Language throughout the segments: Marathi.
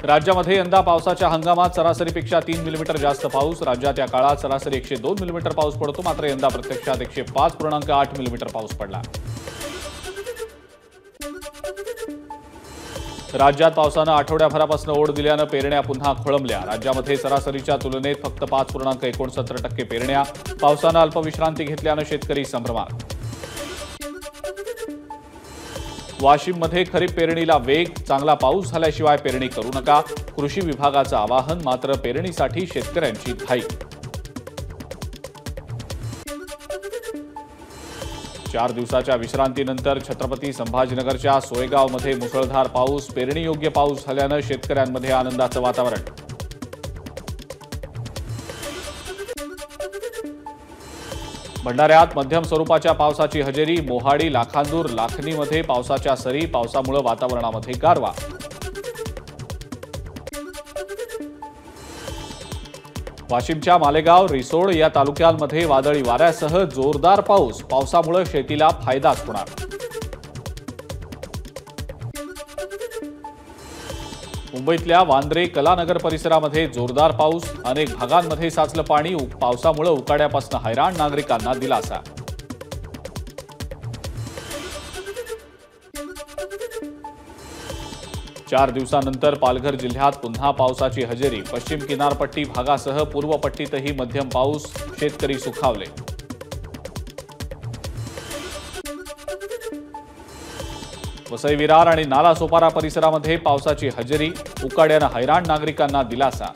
राज्यामध्ये यंदा पावसाच्या हंगामात सरासरीपेक्षा 3 मिलीमीटर जास्त पाऊस। राज्यात या काळात सरासरी 102 मिलीमीटर पाऊस पडतो, मात्र यंदा प्रत्यक्षात 105.8 मिलीमीटर पाऊस पडला। राज्यात पावसानं आठवड्याभरापासून ओढ दिल्यानं पेरण्या पुन्हा खोळंबल्या। राज्यामध्ये सरासरीच्या तुलनेत फक्त 5.69% पेरण्या। पावसानं अल्पविश्रांती घेतल्यानं शेतकरी संभ्रमात। वाशिममध्ये खरीप पेरणीला वेग। चांगला पाऊस झाल्याशिवाय पेरणी करू नका, कृषी विभागाचं आवाहन। मात्र पेरणीसाठी शेतकऱ्यांची घाई। 4 दिवसाच्या विश्रांतीनंतर छत्रपती संभाजीनगरच्या सोयगावमध्ये मुसळधार पाऊस। पेरणीयोग्य पाऊस झाल्यानं शेतकऱ्यांमध्ये आनंदाचं वातावरण। भंडाऱ्यात मध्यम स्वरूपाच्या पावसाची हजेरी। मोहाडी, लाखांदूर, लाखनीमध्ये पावसाच्या सरी। पावसामुळे वातावरणामध्ये गारवा। वाशिमच्या मालेगाव, रिसोड या तालुक्यांमध्ये वादळी वाऱ्यासह जोरदार पाऊस। पावसामुळे शेतीला फायदाच होणार। मुंबईतल्या वांद्रे, कलानगर परिसरामध्ये जोरदार पाऊस। अनेक भागांमध्ये साचलं पाणी। पावसामुळे उकाड्यापासून हैराण, नागरिकांना दिलासा। चार दिवसानंतर पालघर जिल्ह्यात पुन्हा पावसाची हजेरी। पश्चिम किनारपट्टी भागासह पूर्व पट्टीतही मध्यम पाऊस। शेतकरी सुखावले। वसई विरार आणि नालासोपारा परिसरामध्ये पावसाची हजेरी। उकाड्यानं हैराण, नागरिकांना दिलासा।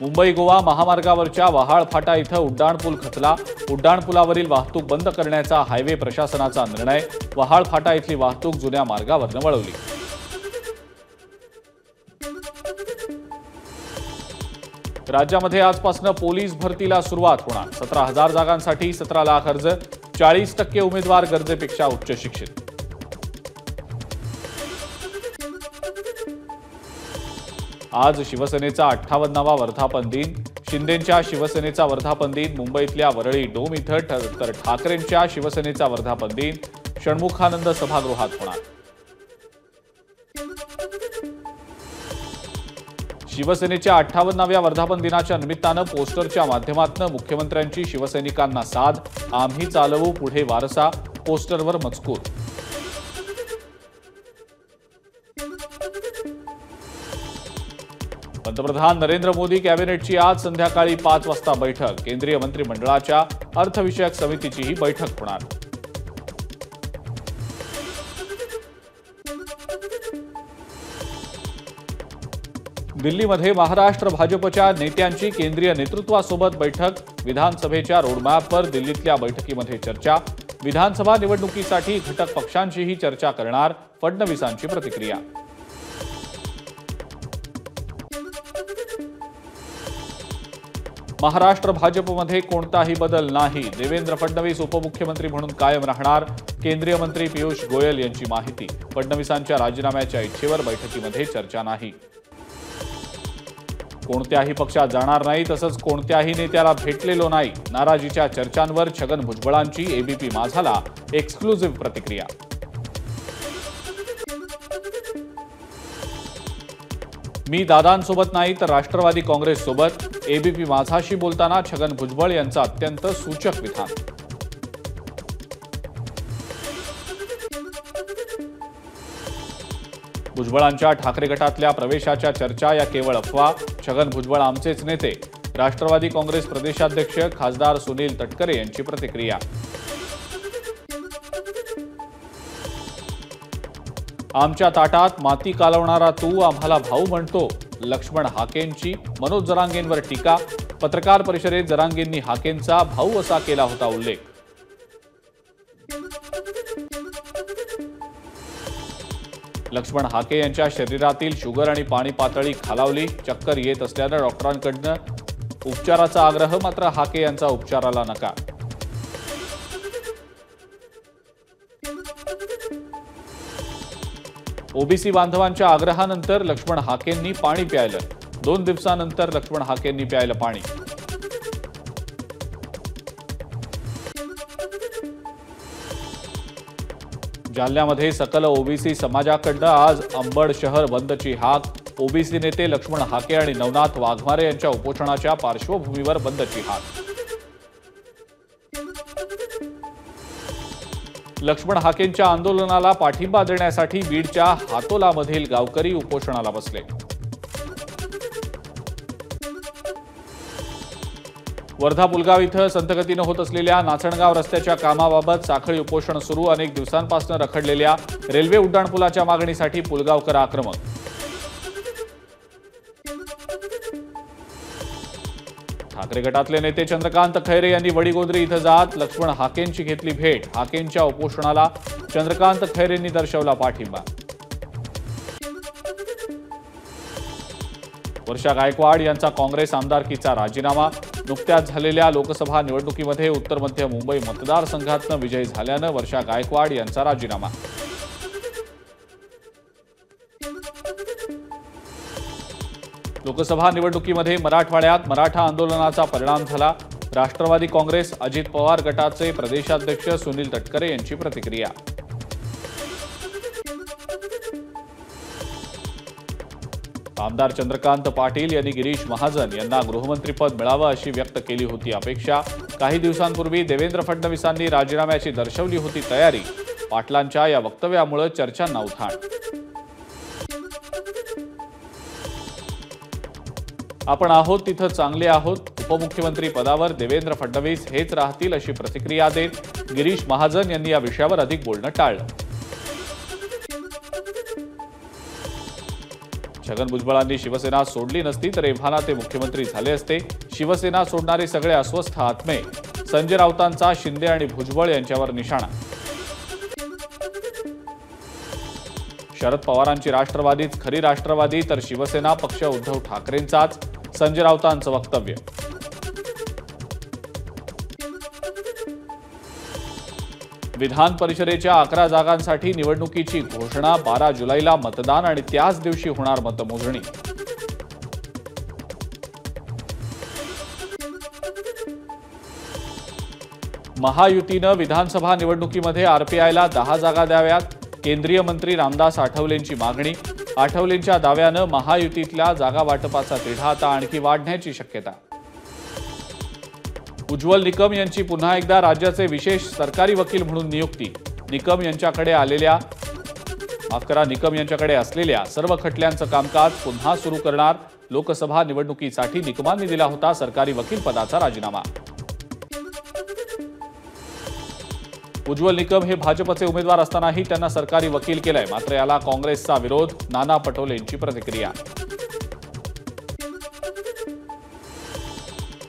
मुंबई गोवा महामार्गावरच्या वहाळ फाटा इथं उड्डाणपूल खचला। उड्डाणपुलावरील वाहतूक बंद करण्याचा हायवे प्रशासनाचा निर्णय। वहाळ फाटा इथली वाहतूक जुन्या मार्गावरनं वळवली। राज्यामध्ये आजपासून पोलीस भरतीला सुरुवात होणार। 17,000 जागांसाठी 17 लाख अर्ज। 40% उमेदवार गरजेपेक्षा उच्च शिक्षित। आज शिवसेनेचा 58वा वर्धापन दिन। शिंदेंच्या शिवसेनेचा वर्धापन दिन मुंबईतल्या वरळी डोम इथं, तर ठाकरेंच्या शिवसेनेचा वर्धापन दिन षण्मुखानंद सभागृहात होणार। शिवसेनेच्या 58व्या वर्धापन दिनाच्या निमित्तानं पोस्टरच्या माध्यमातून मुख्यमंत्र्यांची शिवसैनिकांना साद। आम्ही चालवू पुढे वारसा, पोस्टरवर मजकूर। पंतप्रधान नरेंद्र मोदी कॅबिनेटची आज संध्याकाळी 5 वाजता बैठक। केंद्रीय मंत्रिमंडळाच्या अर्थविषयक समितीचीही बैठक होणार। दिल्लीमध्ये महाराष्ट्र भाजपच्या नेत्यांची केंद्रीय नेतृत्वासोबत बैठक। विधानसभेच्या रोडमॅपवर दिल्लीतल्या बैठकीमध्ये चर्चा। विधानसभा निवडणुकीसाठी घटक पक्षांशीही चर्चा करणार। फडणवीसांची प्रतिक्रिया। महाराष्ट्र भाजपमध्ये कोणताही बदल नाही। देवेंद्र फडणवीस उपमुख्यमंत्री म्हणून कायम राहणार। केंद्रीय मंत्री पियुष गोयल यांची माहिती। फडणवीसांच्या राजीनाम्याच्या इच्छेवर बैठकीमध्ये चर्चा नाही। कोणत्याही पक्षात जाणार नाही, तसंच कोणत्याही नेत्याला भेटलेलो नाही। नाराजीच्या चर्चांवर छगन भुजबळांची एबीपी माझाला एक्सक्लुझिव्ह प्रतिक्रिया। मी दादांसोबत नाही तर राष्ट्रवादी काँग्रेससोबत। एबीपी माझाशी बोलताना छगन भुजबळ यांचं अत्यंत सूचक विधान। भुजबळांच्या ठाकरे गटातल्या प्रवेशाच्या चर्चा या केवळ अफवा। छगन भुजबळ आमचेच नेते। राष्ट्रवादी काँग्रेस प्रदेशाध्यक्ष खासदार सुनील तटकरे यांची प्रतिक्रिया। आमच्या ताटात माती कालवणारा तू आम्हाला भाऊ म्हणतो। लक्ष्मण हाकेंची मनोज जरांगेंवर टीका। पत्रकार परिषदेत जरांगेंनी हाकेंचा भाऊ असा केला होता उल्लेख। लक्ष्मण हाके यांच्या शरीरातील शुगर आणि पाणी पातळी खालावली। चक्कर येत असल्यानं डॉक्टरांकडनं उपचाराचा आग्रह। मात्र हाके यांचा उपचाराला नकार। ओबीसी बांधवांच्या आग्रहानंतर लक्ष्मण हाकेंनी पाणी प्यायलं। 2 दिवसानंतर लक्ष्मण हाकेंनी प्यायलं पाणी। जालन्यामध्ये सकल ओबीसी समाजाकडनं आज अंबड शहर बंदची हाक. ओबीसी नेते लक्ष्मण हाके आणि नवनाथ वाघमारे यांच्या उपोषणाच्या पार्श्वभूमीवर बंदची हाक. लक्ष्मण हाकेंच्या आंदोलनाला पाठिंबा देण्यासाठी बीडच्या हातोलामधील गावकरी उपोषणाला बसले. वर्धा पुलगाव इथं संथगतीनं होत असलेल्या नाचणगाव रस्त्याच्या कामाबाबत साखळी उपोषण सुरू. अनेक दिवसांपासून रखडलेल्या रेल्वे उड्डाणपुलाच्या मागणीसाठी पुलगावकर आक्रमक. ठाकरे गटातले नेते चंद्रकांत खैरे यांनी वडीगोद्री इथं जात लक्ष्मण हाकेंची घेतली भेट. हाकेंच्या उपोषणाला चंद्रकांत खैरेंनी दर्शवला पाठिंबा. वर्षा गायकवाड यांचा काँग्रेस आमदारकीचा राजीनामा. नुकत्याच झालेल्या लोकसभा निवडणुकीमध्ये उत्तर मध्य मुंबई मतदारसंघातनं विजयी झाल्यानं वर्षा गायकवाड यांचा राजीनामा. लोकसभा निवडणुकीमध्ये मराठवाड्यात मराठा आंदोलनाचा परिणाम झाला. राष्ट्रवादी काँग्रेस अजित पवार गटाचे प्रदेशाध्यक्ष सुनील तटकरे यांची प्रतिक्रिया. आमदार चंद्रकांत पाटील यांनी गिरीश महाजन यांना गृहमंत्रीपद मिळावं अशी व्यक्त केली होती अपेक्षा. काही दिवसांपूर्वी देवेंद्र फडणवीसांनी राजीनाम्याची दर्शवली होती तयारी. पाटलांच्या या वक्तव्यामुळे चर्चांना उधाण. आपण आहोत तिथं चांगले आहोत. उपमुख्यमंत्री पदावर देवेंद्र फडणवीस हेच राहतील अशी प्रतिक्रिया देत गिरीश महाजन यांनी या विषयावर अधिक बोलणं टाळलं. छगन भुजबळांनी शिवसेना सोडली नसती तर एव्हाना ते मुख्यमंत्री झाले असते. शिवसेना सोडणारे सगळे अस्वस्थ आत्मे. संजय राऊतांचा शिंदे आणि भुजबळ यांच्यावर निशाणा. शरद पवारांची राष्ट्रवादीच खरी राष्ट्रवादी तर शिवसेना पक्ष उद्धव ठाकरेंचाच. संजय राऊतांचं वक्तव्य. विधान परिषदेच्या 11 जागांसाठी निवडणुकीची घोषणा. 12 जुलैला मतदान आणि त्याच दिवशी होणार मतमोजणी. महायुतीनं विधानसभा निवडणुकीमध्ये आरपीआयला 10 जागा द्याव्यात. केंद्रीय मंत्री रामदास आठवलेंची मागणी. आठवलेंच्या दाव्यानं महायुतीतल्या जागा वाटपाचा तिढा आता आणखी वाढण्याची शक्यता. उज्ज्वल निकम यांची पुन्हा एकदा राज्याचे विशेष सरकारी वकील म्हणून नियुक्ती. निकम यांच्याकडे असलेल्या सर्व खटल्यांचं कामकाज पुन्हा सुरू करणार. लोकसभा निवडणुकीसाठी निकमांनी दिला होता सरकारी वकील पदाचा राजीनामा. उज्ज्वल निकम हे भाजपचे उमेदवार असतानाही त्यांना सरकारी वकील केलंय. मात्र याला काँग्रेसचा विरोध. नाना पटोलेंची प्रतिक्रिया.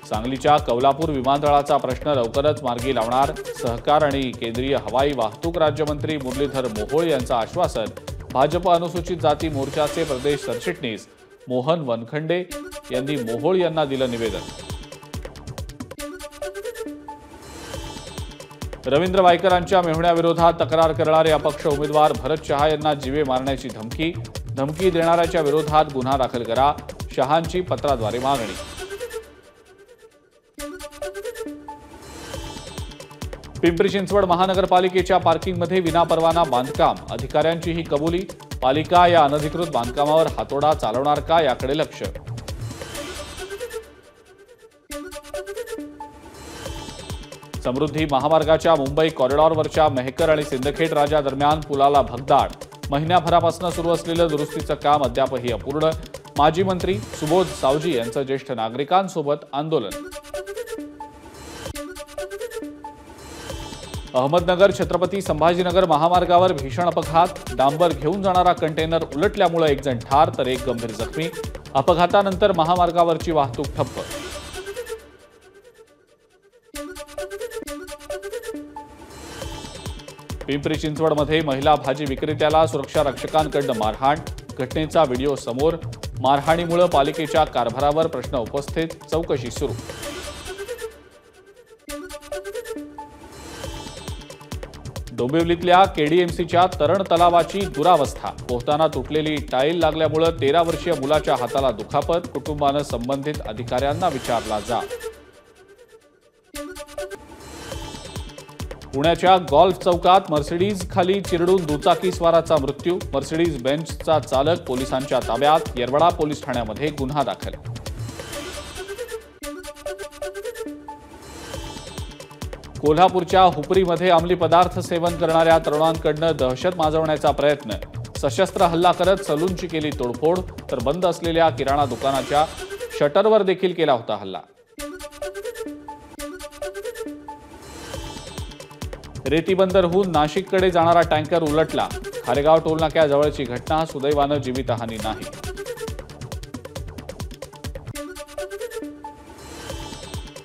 सांगलीच्या कौलापूर विमानतळाचा प्रश्न लवकरच मार्गी लावणार. सहकार आणि केंद्रीय हवाई वाहतूक राज्यमंत्री मुरलीधर मोहोळ यांचं आश्वासन. भाजप अनुसूचित जाती मोर्चाचे प्रदेश सरचिटणीस मोहन वनखंडे यांनी मोहोळ यांना दिलं निवेदन. रवींद्र वायकरांच्या मेहुण्याविरोधात तक्रार करणारे अपक्ष उमेदवार भरत शहा यांना जीवे मारण्याची धमकी. धमकी देणाऱ्याच्या विरोधात गुन्हा दाखल करा. शहांची पत्राद्वारे मागणी. पिंपरी चिंचवड महानगरपालिकेच्या पार्किंगमध्ये विनापरवाना बांधकाम. अधिकाऱ्यांची ही कबुली. पालिका या अनधिकृत बांधकामावर हातोडा चालवणार का याकडे लक्ष. समृद्धी महामार्गाच्या मुंबई कॉरिडॉरवरच्या मेहकर आणि सिंदखेड राजा दरम्यान पुलाला भगदाड. महिन्याभरापासून सुरू असलेलं दुरुस्तीचं काम अद्यापही अपूर्ण. माजी मंत्री सुबोध सावजी यांचं ज्येष्ठ नागरिकांसोबत आंदोलन. अहमदनगर छत्रपती संभाजीनगर महामार्गावर भीषण अपघात. डांबर घेऊन जाणारा कंटेनर उलटल्यामुळे 1 जण ठार तर 1 गंभीर जखमी. अपघातानंतर महामार्गावरची वाहतूक ठप्प. पिंपरी चिंचवडमध्ये महिला भाजी विक्रेत्याला सुरक्षा रक्षकांकडून मारहाण. घटनेचा व्हिडिओ समोर. मारहाणीमुळे पालिकेच्या कारभारावर प्रश्न उपस्थित. चौकशी सुरू. डोंबिवलीतल्या केडीएमसीच्या तरण तलावाची दुरावस्था. पोहताना तुटलेली टाईल लागल्यामुळे 13 वर्षीय मुलाच्या हाताला दुखापत. कुटुंबानं संबंधित अधिकाऱ्यांना विचारला जाब. पुण्याच्या गॉल्फ चौकात मर्सिडीज खाली चिरडून दुचाकीस्वाराचा मृत्यू. मर्सिडीज बेंचचा चालक पोलिसांच्या ताब्यात. येरवडा पोलीस ठाण्यामध्ये गुन्हा दाखल. कोल्हापूरच्या हुपरीमध्ये अंमली पदार्थ सेवन करणाऱ्या तरुणांकडून दहशत माजवण्याचा प्रयत्न. सशस्त्र हल्ला करत सलूनची केली तोडफोड, तर बंद असलेल्या किराणा दुकानाच्या शटरवर देखील केला होता हल्ला. रेतीबंदरहून नाशिककडे जाणारा टँकर उलटला. खारेगाव टोलनाक्याजवळची घटना. सुदैवानं जीवितहानी नाही.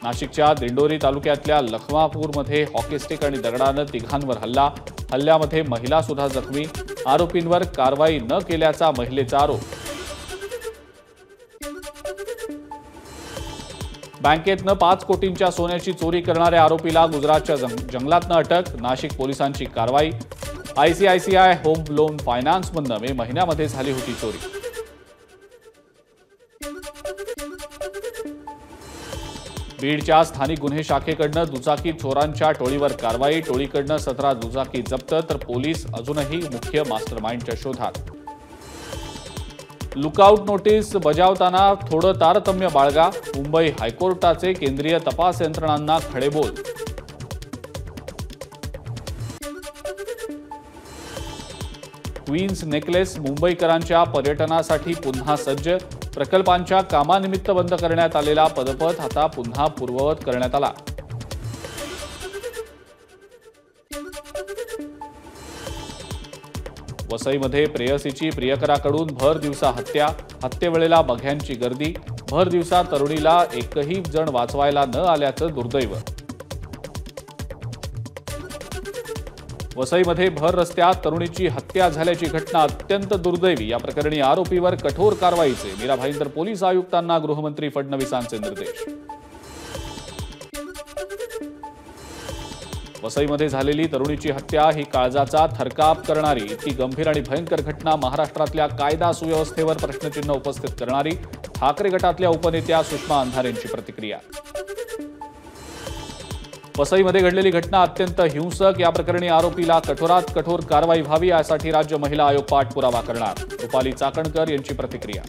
नाशिकच्या दिंडोरी तालुक्यातल्या लखमापूरमध्ये हॉकी स्टिक आणि दगडानं तिघांवर हल्ला. हल्ल्यामध्ये महिला सुद्धा जखमी. आरोपींवर कारवाई न केल्याचा महिलेचा आरोप. बँकेतनं 5 कोटींच्या सोन्याची चोरी करणाऱ्या आरोपीला गुजरातच्या जंगलातनं अटक. नाशिक पोलिसांची कारवाई. आयसीआयसीआय होम लोन फायनान्समधनं मे महिन्यामध्ये झाली होती चोरी. बीडच्या स्थानिक गुन्हे शाखेकडनं दुचाकी चोरांच्या टोळीवर कारवाई. टोळीकडनं 17 दुचाकी जप्त, तर पोलीस अजूनही मुख्य मास्टरमाइंडच्या शोधात. लुकआउट नोटीस बजावताना थोडं तारतम्य बाळगा. मुंबई हायकोर्टाचे केंद्रीय तपास यंत्रणांना खडेबोल. क्वीन्स नेकलेस मुंबईकरांच्या पर्यटनासाठी पुन्हा सज्ज. प्रकल्पांच्या कामानिमित्त बंद करण्यात आलेला पदपथ आता पुन्हा पूर्ववत करण्यात आला. वसईमध्ये प्रेयसीची प्रियकराकडून भर दिवसा हत्या. हत्येवेळेला बघ्यांची गर्दी. भर दिवसा तरुणीला एकही जण वाचवायला न आल्याचं दुर्दैव. वसईमध्ये भर रस्त्यात तरुणीची हत्या झाल्याची घटना अत्यंत दुर्दैवी. या प्रकरणी आरोपीवर कठोर कारवाईचे मीरा भाईंदर पोलीस आयुक्तांना गृहमंत्री फडणवीसांचे निर्देश. वसईमध्ये झालेली तरुणीची हत्या ही काळजाचा थरकाप करणारी, इतकी गंभीर आणि भयंकर घटना महाराष्ट्रातल्या कायदा सुव्यवस्थेवर प्रश्नचिन्ह उपस्थित करणारी. ठाकरे गटातल्या उपनेत्या सुषमा अंधारेंची प्रतिक्रिया. वसईमध्ये घडलेली घटना अत्यंत हिंसक. या प्रकरणी आरोपीला कठोरात कठोर कारवाई व्हावी यासाठी राज्य महिला आयोग पाठपुरावा करणार. रुपाली चाकणकर यांची प्रतिक्रिया.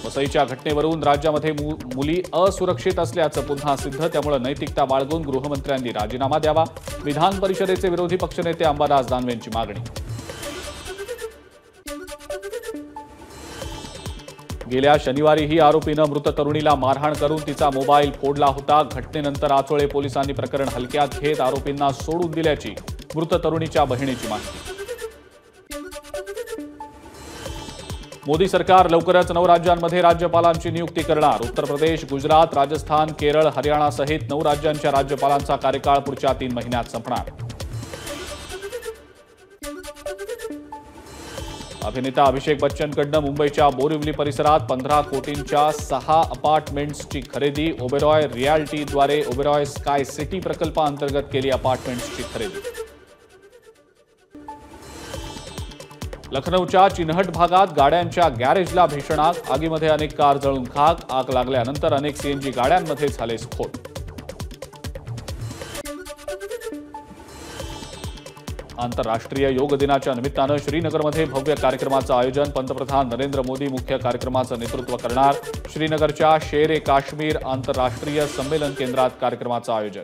वसईच्या घटनेवरून राज्यामध्ये मुली असुरक्षित असल्याचं पुन्हा सिद्ध. त्यामुळे नैतिकता बाळगून गृहमंत्र्यांनी राजीनामा द्यावा. विधान परिषदेचे विरोधी पक्षनेते अंबादास दानवेंची मागणी. गेल्या शनिवारीही आरोपीनं मृत तरुणीला मारहाण करून तिचा मोबाईल फोडला होता. घटनेनंतर आचोळे पोलिसांनी प्रकरण हलक्यात घेत आरोपींना सोडून दिल्याची मृत तरुणीच्या बहिणीची माहिती. मोदी सरकार लवकरच 9 राज्यांमध्ये राज्यपालांची नियुक्ती करणार. उत्तर प्रदेश, गुजरात, राजस्थान, केरळ, हरियाणा सहित 9 राज्यांच्या राज्यपालांचा कार्यकाळ पुढच्या 3 महिन्यात संपणार. अभिनेता अभिषेक बच्चनकडनं मुंबईच्या बोरिवली परिसरात 15 कोटींच्या 6 अपार्टमेंट्सची खरेदी. ओबेरॉय रियाल्टीद्वारे ओबेरॉय स्काय सिटी प्रकल्पाअंतर्गत केली अपार्टमेंट्सची खरेदी. लखनौच्या चिन्हट भागात गाड्यांच्या गॅरेजला भीषण आग. आगीमध्ये अनेक कार जळून खाक. आग लागल्यानंतर अनेक सीएनजी गाड्यांमध्ये झाले स्फोट. आंतरराष्ट्रीय योग दिनाच्या निमित्तानं श्रीनगरमध्ये भव्य कार्यक्रमाचं आयोजन. पंतप्रधान नरेंद्र मोदी मुख्य कार्यक्रमाचं नेतृत्व करणार. श्रीनगरच्या शेर ए काश्मीर आंतरराष्ट्रीय संमेलन केंद्रात कार्यक्रमाचं आयोजन.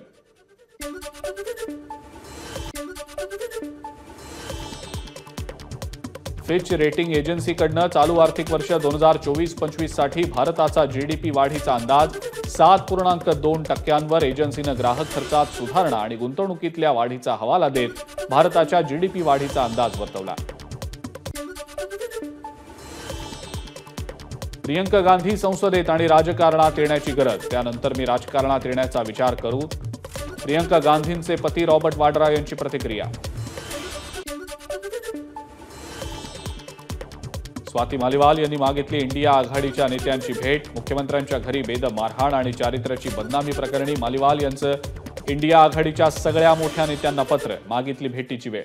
फिच रेटिंग एजन्सीकडनं चालू आर्थिक वर्ष 2024-25 साठी भारताचा जीडीपी वाढीचा अंदाज 7.2%. एजन्सीनं ग्राहक खर्चात सुधारणा आणि गुंतवणुकीतल्या वाढीचा हवाला देत भारताच्या जीडीपी वाढीचा अंदाज वर्तवला. प्रियंका गांधी संसदेत आणि राजकारणात येण्याची गरज. त्यानंतर मी राजकारणात येण्याचा विचार करू. प्रियंका गांधींचे पती रॉबर्ट वाड्रा यांची प्रतिक्रिया. स्वाती मालिवाल यांनी मागितली इंडिया आघाडीच्या नेत्यांची भेट. मुख्यमंत्र्यांच्या घरी बेदम मारहाण आणि चारित्र्याची बदनामी प्रकरणी मालिवाल यांचं इंडिया आघाडीच्या सगळ्या मोठ्या नेत्यांना पत्र. मागितली भेटीची वेळ.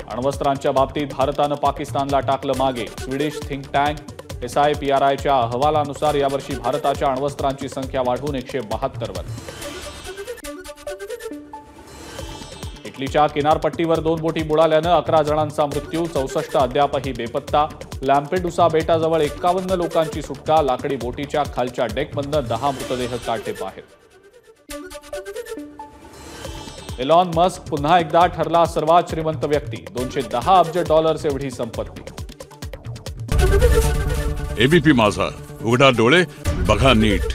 अण्वस्त्रांच्या बाबतीत भारतानं पाकिस्तानला टाकलं मागे. स्वीडिश थिंक टँक SIPRIच्या अहवालानुसार यावर्षी भारताच्या अण्वस्त्रांची संख्या वाढून 172 वर. इटलीच्या किनारपट्टीवर 2 बोटी बुडाल्यानं 11 जणांचा मृत्यू, 64 अद्यापही बेपत्ता. लॅम्पेडुसा बेटाजवळ 51 लोकांची सुटका, लाकडी बोटीच्या खालच्या डेकमधनं 10 मृतदेह काढले बाहेर. एलॉन मस्क पुन्हा एकदा ठरला सर्वात श्रीमंत व्यक्ती, $210 अब्ज एवढी संपत्ती. एबीपी माझा, उघडा डोळे बघा नीट.